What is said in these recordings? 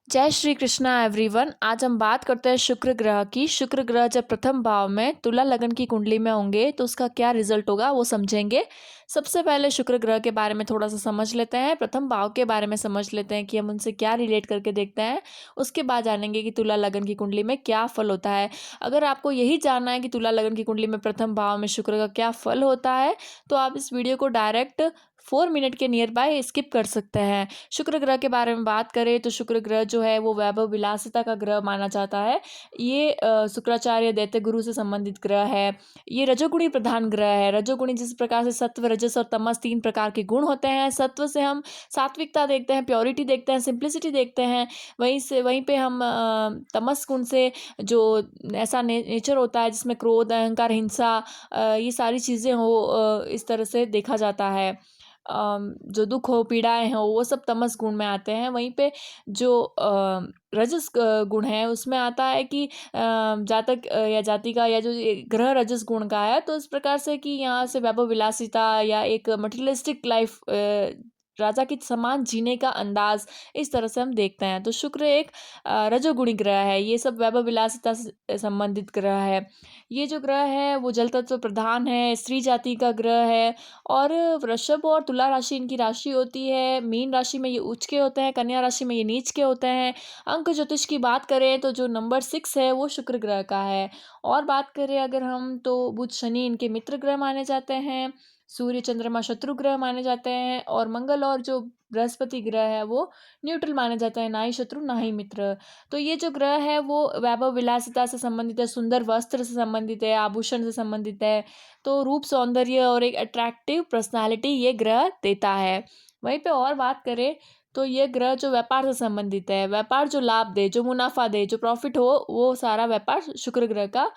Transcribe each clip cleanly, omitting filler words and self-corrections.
जय श्री कृष्णा एवरीवन। आज हम बात करते हैं शुक्र ग्रह की। शुक्र ग्रह जब प्रथम भाव में तुला लगन की कुंडली में होंगे तो उसका क्या रिजल्ट होगा वो समझेंगे। सबसे पहले शुक्र ग्रह के बारे में थोड़ा सा समझ लेते हैं, प्रथम भाव के बारे में समझ लेते हैं कि हम उनसे क्या रिलेट करके देखते हैं। उसके बाद जानेंगे कि तुला लगन की कुंडली में क्या फल होता है। अगर आपको यही जानना है कि तुला लगन की कुंडली में प्रथम भाव में शुक्र का क्या फल होता है तो आप इस वीडियो को डायरेक्ट 4 मिनट के नियर बाय स्किप कर सकते हैं। शुक्र ग्रह के बारे में बात करें तो शुक्र ग्रह जो है वो वैभव विलासिता का ग्रह माना जाता है। ये शुक्राचार्य दैत्य गुरु से संबंधित ग्रह है। ये रजोगुणी प्रधान ग्रह है। रजोगुणी जिस प्रकार से सत्व, रजस और तमस 3 प्रकार के गुण होते हैं। सत्व से हम सात्विकता देखते हैं, प्योरिटी देखते हैं, सिंप्लिसिटी देखते हैं। वहीं पे हम तमस गुण से जो ऐसा नेचर होता है जिसमें क्रोध, अहंकार, हिंसा, ये सारी चीज़ें हो, इस तरह से देखा जाता है। जो दुख हो, पीड़ाएँ हो, वो सब तमस गुण में आते हैं। वहीं पे जो रजस गुण है उसमें आता है कि जातक या जाति का या जो ये ग्रह रजस गुण का है तो इस प्रकार से कि यहाँ से वैभव विलासिता या एक मटेरियलिस्टिक लाइफ, राजा के समान जीने का अंदाज, इस तरह से हम देखते हैं। तो शुक्र एक रजोगुणी ग्रह है। ये सब वैभव विलासिता से संबंधित ग्रह है। ये जो ग्रह है वो जल तत्व प्रधान है, स्त्री जाति का ग्रह है। और वृषभ और तुला राशि इनकी राशि होती है। मीन राशि में ये उच्च के होते हैं, कन्या राशि में ये नीच के होते हैं। अंक ज्योतिष की बात करें तो जो नंबर 6 है वो शुक्र ग्रह का है। और बात करें अगर हम तो बुध शनि इनके मित्र ग्रह माने जाते हैं। सूर्य चंद्रमा शत्रु ग्रह माने जाते हैं और मंगल और जो बृहस्पति ग्रह है वो न्यूट्रल माने जाते हैं, ना ही शत्रु ना ही मित्र। तो ये जो ग्रह है वो वैभव विलासिता से संबंधित है, सुंदर वस्त्र से संबंधित है, आभूषण से संबंधित है। तो रूप, सौंदर्य और एक अट्रैक्टिव पर्सनालिटी ये ग्रह देता है। वहीं पे और बात करें तो ये ग्रह जो व्यापार से संबंधित है, व्यापार जो लाभ दे, जो मुनाफा दे, जो प्रॉफिट हो, वो सारा व्यापार शुक्र ग्रह का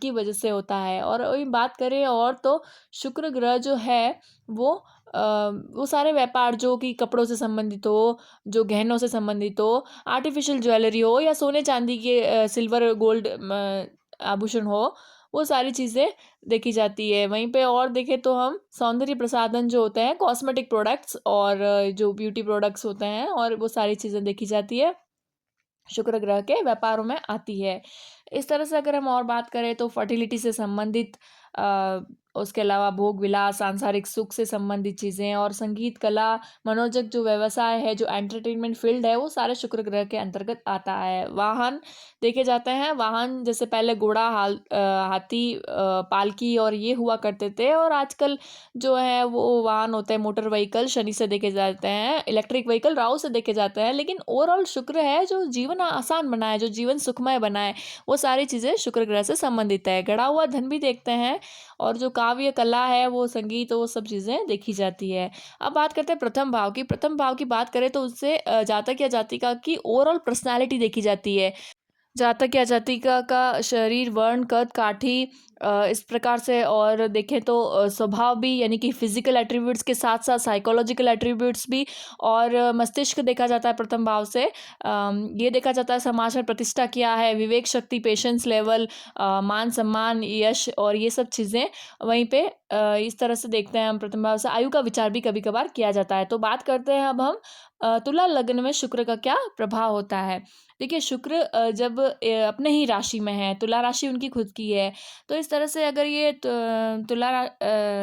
की वजह से होता है। और वही बात करें और तो शुक्र ग्रह जो है वो वो सारे व्यापार जो कि कपड़ों से संबंधित हो, जो गहनों से संबंधित हो, आर्टिफिशियल ज्वेलरी हो या सोने चांदी के सिल्वर गोल्ड आभूषण हो, वो सारी चीज़ें देखी जाती है। वहीं पे और देखें तो हम सौंदर्य प्रसाधन जो होते हैं, कॉस्मेटिक प्रोडक्ट्स और जो ब्यूटी प्रोडक्ट्स होते हैं, और वो सारी चीज़ें देखी जाती है, शुक्र ग्रह के व्यापारों में आती है। इस तरह से अगर हम और बात करें तो फर्टिलिटी से संबंधित, उसके अलावा भोग विलास, सांसारिक सुख से संबंधित चीज़ें और संगीत, कला, मनोरंजक जो व्यवसाय है, जो एंटरटेनमेंट फील्ड है, वो सारे शुक्र ग्रह के अंतर्गत आता है। वाहन देखे जाते हैं। वाहन जैसे पहले घोड़ा, हाथी, पालकी और ये हुआ करते थे, और आजकल जो है वो वाहन होते हैं मोटर व्हीकल, शनि से देखे जाते हैं, इलेक्ट्रिक व्हीकल राहु से देखे जाते हैं। लेकिन ओवरऑल शुक्र है जो जीवन आसान बनाए, जो जीवन सुखमय बनाए, वो सारी चीज़ें शुक्र ग्रह से संबंधित है। गड़ा हुआ धन भी देखते हैं, और जो काव्य कला है, वो संगीत, वो सब चीज़ें देखी जाती है। अब बात करते हैं प्रथम भाव की। प्रथम भाव की बात करें तो उससे जातक या जातिका की ओवरऑल पर्सनैलिटी देखी जाती है। जातक या जातिका का शरीर, वर्ण, कद, काठी, इस प्रकार से, और देखें तो स्वभाव भी, यानी कि फिजिकल एट्रीब्यूट्स के साथ साथ साइकोलॉजिकल एट्रीब्यूट्स भी, और मस्तिष्क देखा जाता है प्रथम भाव से। ये देखा जाता है समाज में प्रतिष्ठा क्या है, विवेक शक्ति, पेशेंस लेवल, मान सम्मान, यश, और ये सब चीज़ें वहीं पे इस तरह से देखते हैं हम प्रथम भाव से। आयु का विचार भी कभी कभार किया जाता है। तो बात करते हैं अब हम तुला लग्न में शुक्र का क्या प्रभाव होता है। देखिए शुक्र जब अपने ही राशि में है, तुला राशि उनकी खुद की है, तो इस तरह से अगर ये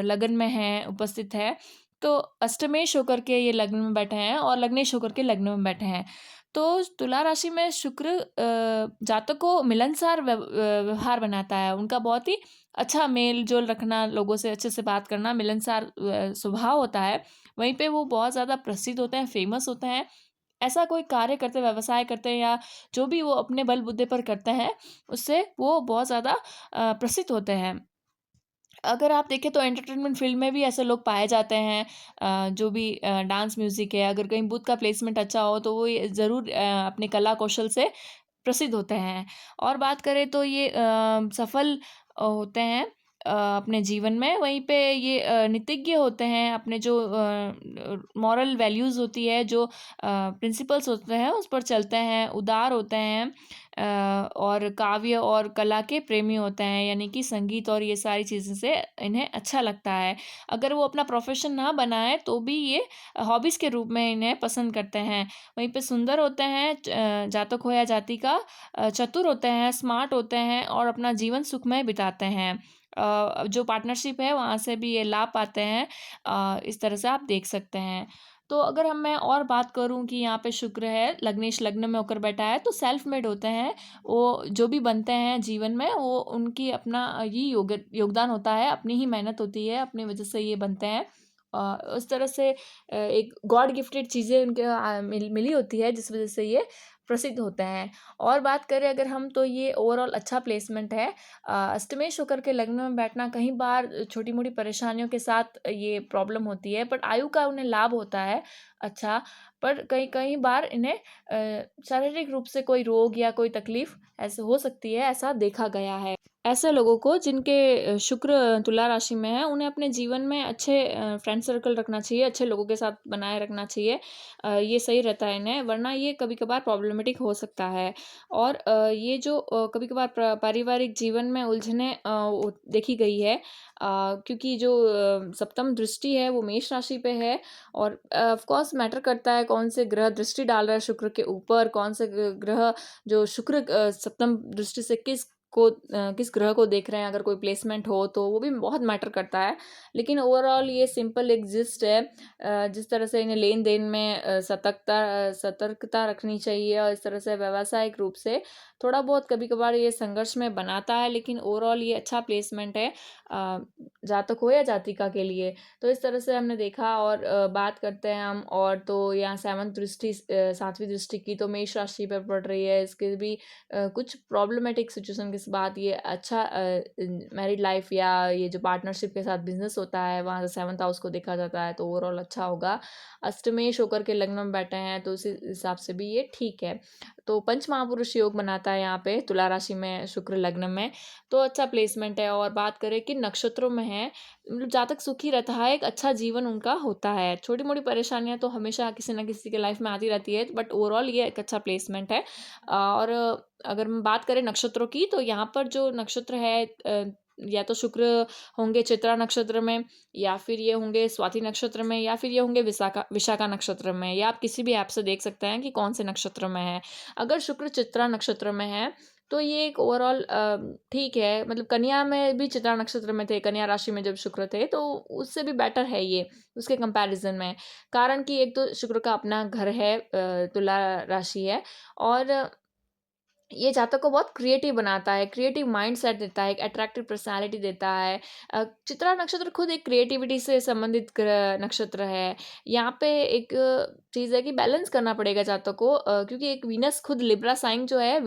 लगन में है, उपस्थित है, तो अष्टमेश होकर के ये लग्न में बैठे हैं और लग्नेश होकर के लग्न में बैठे हैं। तो तुला राशि में शुक्र जातक को मिलनसार व्यवहार बनाता है। उनका बहुत ही अच्छा मेल जोल रखना, लोगों से अच्छे से बात करना, मिलनसार स्वभाव होता है। वहीं पे वो बहुत ज़्यादा प्रसिद्ध होते हैं, फेमस होते हैं। ऐसा कोई कार्य करते हैं, व्यवसाय करते हैं, या जो भी वो अपने बलबूते पर करते हैं, उससे वो बहुत ज़्यादा प्रसिद्ध होते हैं। अगर आप देखें तो एंटरटेनमेंट फील्ड में भी ऐसे लोग पाए जाते हैं। जो भी डांस म्यूज़िक है, अगर कहीं बुध का प्लेसमेंट अच्छा हो तो वो ये ज़रूर अपने कला कौशल से प्रसिद्ध होते हैं। और बात करें तो ये सफल होते हैं अपने जीवन में। वहीं पे ये नीतिज्ञ होते हैं, अपने जो मॉरल वैल्यूज़ होती है, जो प्रिंसिपल्स होते हैं उस पर चलते हैं, उदार होते हैं, और काव्य और कला के प्रेमी होते हैं, यानी कि संगीत और ये सारी चीज़ें से इन्हें अच्छा लगता है। अगर वो अपना प्रोफ़ेशन ना बनाएँ तो भी ये हॉबीज़ के रूप में इन्हें पसंद करते हैं। वहीं पे सुंदर होते हैं, जातक हो या जाति का, चतुर होते हैं, स्मार्ट होते हैं और अपना जीवन सुखमय बिताते हैं। जो पार्टनरशिप है वहाँ से भी ये लाभ पाते हैं। इस तरह से आप देख सकते हैं। तो अगर मैं और बात करूँ कि यहाँ पे शुक्र है, लग्नेश लग्न में होकर बैठा है, तो सेल्फ मेड होते हैं। वो जो भी बनते हैं जीवन में, वो उनकी अपना ही योगदान होता है, अपनी ही मेहनत होती है, अपनी वजह से ये बनते हैं। उस तरह से एक गॉड गिफ्टेड चीज़ें उनके मिली होती है, जिस वजह से ये प्रसिद्ध होते हैं। और बात करें अगर हम, तो ये ओवरऑल अच्छा प्लेसमेंट है। अष्टमेश होकर के लग्न में बैठना कई बार छोटी-मोटी परेशानियों के साथ ये प्रॉब्लम होती है, बट आयु का उन्हें लाभ होता है अच्छा। पर कई कई बार इन्हें शारीरिक रूप से कोई रोग या कोई तकलीफ ऐसे हो सकती है, ऐसा देखा गया है। ऐसे लोगों को जिनके शुक्र तुला राशि में है, उन्हें अपने जीवन में अच्छे फ्रेंड सर्कल रखना चाहिए, अच्छे लोगों के साथ बनाए रखना चाहिए। ये सही रहता है इन्हें, वरना ये कभी-कभार प्रॉब्लमेटिक हो सकता है। और ये जो कभी-कभार पारिवारिक जीवन में उलझनें देखी गई है, क्योंकि जो सप्तम दृष्टि है वो मेष राशि पे है, और ऑफ कोर्स मैटर करता है कौन से ग्रह दृष्टि डाल रहा है शुक्र के ऊपर, कौन से ग्रह जो शुक्र सप्तम दृष्टि से किस ग्रह को देख रहे हैं, अगर कोई प्लेसमेंट हो तो वो भी बहुत मैटर करता है। लेकिन ओवरऑल ये सिंपल एग्जिस्ट है। जिस तरह से इन्हें लेन देन में सतर्कता रखनी चाहिए, और इस तरह से व्यावसायिक रूप से थोड़ा बहुत कभी कभार ये संघर्ष में बनाता है, लेकिन ओवरऑल ये अच्छा प्लेसमेंट है जातक हो या जातिका के लिए। तो इस तरह से हमने देखा। और बात करते हैं हम, और तो यहाँ सेवंथ दृष्टि, सातवीं दृष्टि की तो मेष राशि पर पड़ रही है। इसके भी कुछ प्रॉब्लमेटिक सिचुएशन के बाद ये अच्छा मैरिड लाइफ या ये जो पार्टनरशिप के साथ बिजनेस होता है, वहाँ से सेवंथ हाउस को देखा जाता है, तो ओवरऑल अच्छा होगा। अष्टमेश होकर के लग्न में बैठे हैं, तो उस हिसाब से भी ये ठीक है। तो पंच महापुरुष योग बनाता है यहाँ पे तुला राशि में शुक्र लग्न में, तो अच्छा प्लेसमेंट है। और बात करें कि नक्षत्रों में है, मतलब जातक सुखी रहता है, एक अच्छा जीवन उनका होता है। छोटी मोटी परेशानियां तो हमेशा किसी ना किसी के लाइफ में आती रहती है, बट ओवरऑल ये एक अच्छा प्लेसमेंट है। और अगर हम बात करें नक्षत्रों की, तो यहाँ पर जो नक्षत्र है, या तो शुक्र होंगे चित्रा नक्षत्र में, या फिर ये होंगे स्वाति नक्षत्र में, या फिर ये होंगे विशाखा विशाखा नक्षत्र में, या आप किसी भी ऐप से देख सकते हैं कि कौन से नक्षत्र में है। अगर शुक्र चित्रा नक्षत्र में है, तो ये एक ओवरऑल ठीक है। मतलब कन्या में भी चित्रा नक्षत्र में थे, कन्या राशि में जब शुक्र थे, तो उससे भी बेटर है ये उसके कंपैरिजन में। कारण कि एक तो शुक्र का अपना घर है, तुला राशि है, और ये जातक को बहुत क्रिएटिव बनाता है, क्रिएटिव माइंडसेट देता है, एक अट्रैक्टिव पर्सनैलिटी देता है। चित्रा नक्षत्र खुद एक क्रिएटिविटी से संबंधित नक्षत्र है। यहाँ पे एक चीज़ है कि बैलेंस करना पड़ेगा जातक को, क्योंकि एक वीनस खुद लिब्रा साइन जो है,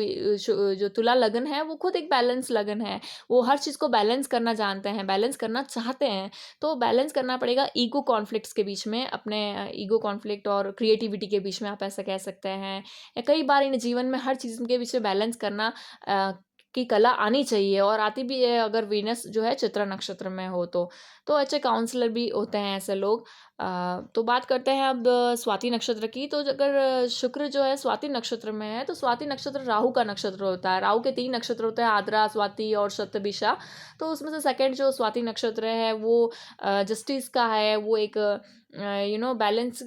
जो तुला लगन है, वो खुद एक बैलेंस लगन है। वो हर चीज़ को बैलेंस करना जानते हैं, बैलेंस करना चाहते हैं। तो बैलेंस करना पड़ेगा ईगो कॉन्फ्लिक्ट्स के बीच में, अपने ईगो कॉन्फ्लिक्ट और क्रिएटिविटी के बीच में, आप ऐसा कह सकते हैं। या कई बार इन जीवन में हर चीज़ के बीच में बैलेंस करना की कला आनी चाहिए, और आती भी है अगर वीनस जो है चित्रा नक्षत्र में हो तो अच्छे काउंसलर भी होते हैं ऐसे लोग। तो बात करते हैं अब स्वाति नक्षत्र की। तो अगर शुक्र जो है स्वाति नक्षत्र में है, तो स्वाति नक्षत्र राहु का नक्षत्र होता है। राहु के 3 नक्षत्र होते हैं, आद्रा, स्वाति और शतभिषा। तो उसमें से सेकंड जो स्वाति नक्षत्र है, वो जस्टिस का है। वो एक बैलेंस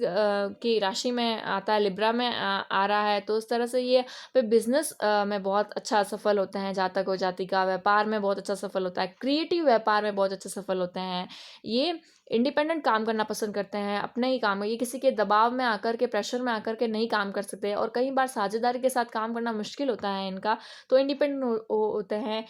की राशि में आता है, लिब्रा में आ रहा है। तो उस तरह से ये पे बिजनेस में बहुत अच्छा सफल होते हैं जातक और जातिका, व्यापार में बहुत अच्छा सफल होता है, क्रिएटिव व्यापार में बहुत अच्छे सफल होते हैं। ये इंडिपेंडेंट काम करना पसंद करते हैं, अपने ही काम में, ये किसी के दबाव में आकर के, प्रेशर में आकर के नहीं काम कर सकते, और कई बार साझेदारी के साथ काम करना मुश्किल होता है इनका, तो इंडिपेंडेंट होते हैं।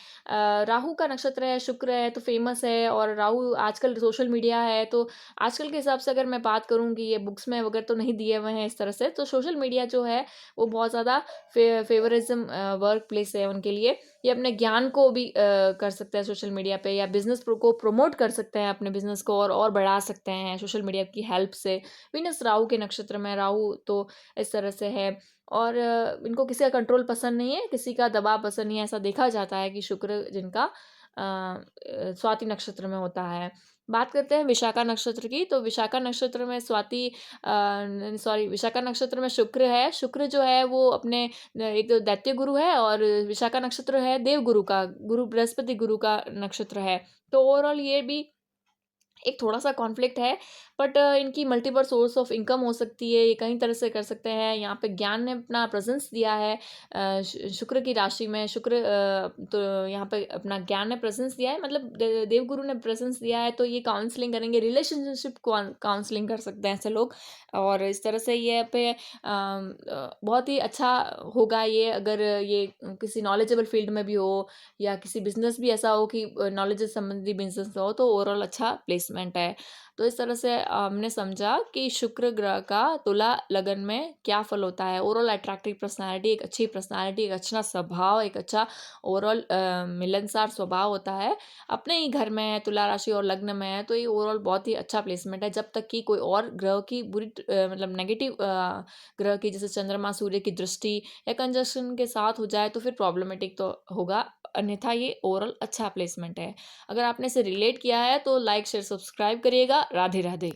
राहु का नक्षत्र है, शुक्र है, तो फेमस है। और राहु आजकल सोशल मीडिया है, तो आजकल के हिसाब से अगर मैं बात करूँ कि ये बुक्स में वगैरह तो नहीं दिए हुए हैं इस तरह से, तो सोशल मीडिया जो है वो बहुत ज़्यादा फेवरिज्म वर्क प्लेस है उनके लिए। ये अपने ज्ञान को भी कर सकते हैं सोशल मीडिया पे, या बिजनेस को प्रमोट कर सकते हैं, अपने बिजनेस को और बढ़ा सकते हैं सोशल मीडिया की हेल्प से। विनस राहु के नक्षत्र में, राहु तो इस तरह से है। और इनको किसी का कंट्रोल पसंद नहीं है, किसी का दबाव पसंद नहीं है, ऐसा देखा जाता है कि शुक्र जिनका स्वाति नक्षत्र में होता है। बात करते हैं विशाखा नक्षत्र की, तो विशाखा नक्षत्र में विशाखा नक्षत्र में शुक्र है। शुक्र जो है वो अपने एक तो दैत्य गुरु है, और विशाखा नक्षत्र है देव गुरु का, गुरु बृहस्पति गुरु का नक्षत्र है। तो ओवरऑल ये भी एक थोड़ा-सा कॉन्फ्लिक्ट है, बट इनकी मल्टीपल सोर्स ऑफ इनकम हो सकती है, ये कई तरह से कर सकते हैं। यहाँ पे ज्ञान ने अपना प्रेज़ेंस दिया है, शुक्र की राशि में शुक्र, तो यहाँ पे अपना ज्ञान ने प्रेज़ेंस दिया है, मतलब देवगुरु ने प्रेज़ेंस दिया है, तो ये काउंसलिंग करेंगे, रिलेशनशिप काउंसलिंग कर सकते हैं ऐसे लोग। और इस तरह से ये पे बहुत ही अच्छा होगा ये, अगर ये किसी नॉलेजेबल फील्ड में भी हो, या किसी बिज़नेस भी ऐसा हो कि नॉलेज से संबंधी बिज़नेस हो, तो ओवरऑल अच्छा प्लेसमेंट है। तो इस तरह से हमने समझा कि शुक्र ग्रह का तुला लगन में क्या फल होता है। ओवरऑल अट्रैक्टिव पर्सनैलिटी, एक अच्छी पर्सनैलिटी, एक अच्छा स्वभाव, एक अच्छा ओवरऑल मिलनसार स्वभाव होता है। अपने ही घर में है, तुला राशि और लग्न में है, तो ये ओवरऑल बहुत ही अच्छा प्लेसमेंट है, जब तक कि कोई और ग्रह की मतलब नेगेटिव ग्रह की, जैसे चंद्रमा, सूर्य की दृष्टि या कंजक्शन के साथ हो जाए, तो फिर प्रॉब्लमेटिक तो होगा। अन्यथा ये ओवरऑल अच्छा प्लेसमेंट है। अगर आपने इसे रिलेट किया है तो लाइक, शेयर, सब्सक्राइब करिएगा। राधे राधे।